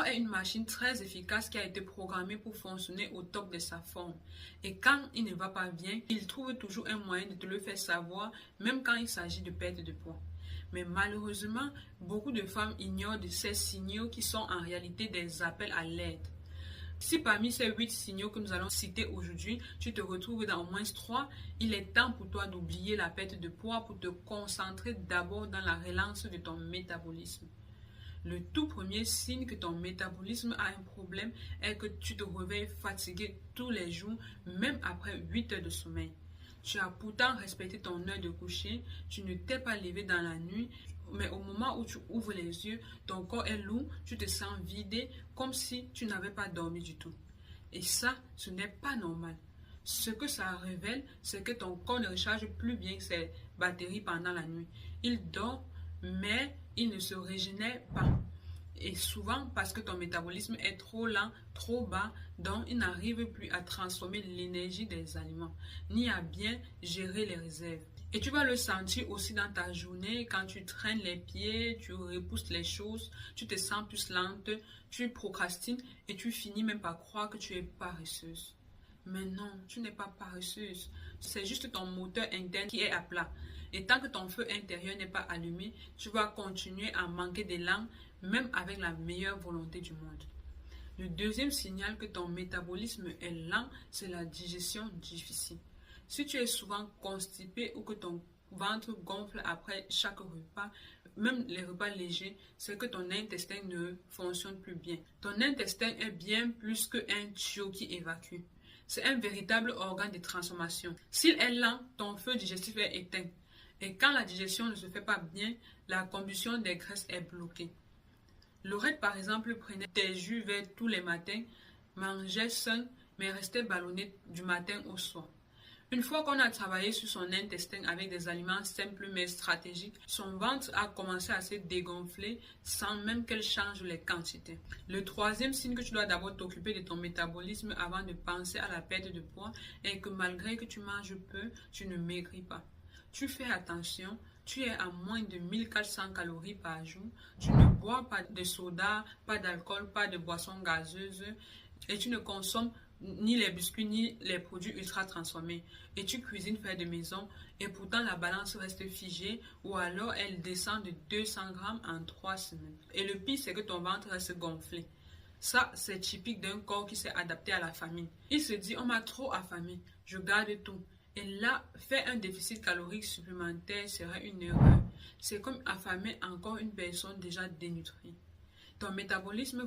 corps est une machine très efficace qui a été programmée pour fonctionner au top de sa forme. Et quand il ne va pas bien, il trouve toujours un moyen de te le faire savoir, même quand il s'agit de perte de poids. Mais malheureusement, beaucoup de femmes ignorent de ces signaux qui sont en réalité des appels à l'aide. Si parmi ces 8 signaux que nous allons citer aujourd'hui, tu te retrouves dans au moins 3, il est temps pour toi d'oublier la perte de poids pour te concentrer d'abord dans la relance de ton métabolisme. Le tout premier signe que ton métabolisme a un problème est que tu te réveilles fatigué tous les jours, même après 8 heures de sommeil. Tu as pourtant respecté ton heure de coucher, tu ne t'es pas levé dans la nuit, mais au moment où tu ouvres les yeux, ton corps est lourd, tu te sens vidé, comme si tu n'avais pas dormi du tout. Et ça, ce n'est pas normal. Ce que ça révèle, c'est que ton corps ne recharge plus bien ses batteries pendant la nuit. Il dort, mais il ne se régénère pas. Et souvent parce que ton métabolisme est trop lent, trop bas, donc il n'arrive plus à transformer l'énergie des aliments, ni à bien gérer les réserves. Et tu vas le sentir aussi dans ta journée, quand tu traînes les pieds, tu repousses les choses, tu te sens plus lente, tu procrastines et tu finis même par croire que tu es paresseuse. Mais non, tu n'es pas paresseuse. C'est juste ton moteur interne qui est à plat. Et tant que ton feu intérieur n'est pas allumé, tu vas continuer à manquer d'élan, même avec la meilleure volonté du monde. Le deuxième signal que ton métabolisme est lent, c'est la digestion difficile. Si tu es souvent constipé ou que ton ventre gonfle après chaque repas, même les repas légers, c'est que ton intestin ne fonctionne plus bien. Ton intestin est bien plus qu'un tuyau qui évacue. C'est un véritable organe de transformation. S'il est lent, ton feu digestif est éteint. Et quand la digestion ne se fait pas bien, la combustion des graisses est bloquée. Laurette, par exemple, prenait des jus verts tous les matins, mangeait sain, mais restait ballonnée du matin au soir. Une fois qu'on a travaillé sur son intestin avec des aliments simples mais stratégiques, son ventre a commencé à se dégonfler sans même qu'elle change les quantités. Le troisième signe que tu dois d'abord t'occuper de ton métabolisme avant de penser à la perte de poids est que malgré que tu manges peu, tu ne maigris pas. Tu fais attention, tu es à moins de 1400 calories par jour, tu ne bois pas de soda, pas d'alcool, pas de boissons gazeuses et tu ne consommes ni les biscuits ni les produits ultra transformés. Et tu cuisines fait de maison et pourtant la balance reste figée ou alors elle descend de 200 grammes en 3 semaines. Et le pire, c'est que ton ventre reste gonflé. Ça, c'est typique d'un corps qui s'est adapté à la famine. Il se dit, on m'a trop affamé, je garde tout. Et là, faire un déficit calorique supplémentaire serait une erreur. C'est comme affamer encore une personne déjà dénutrie. Ton métabolisme va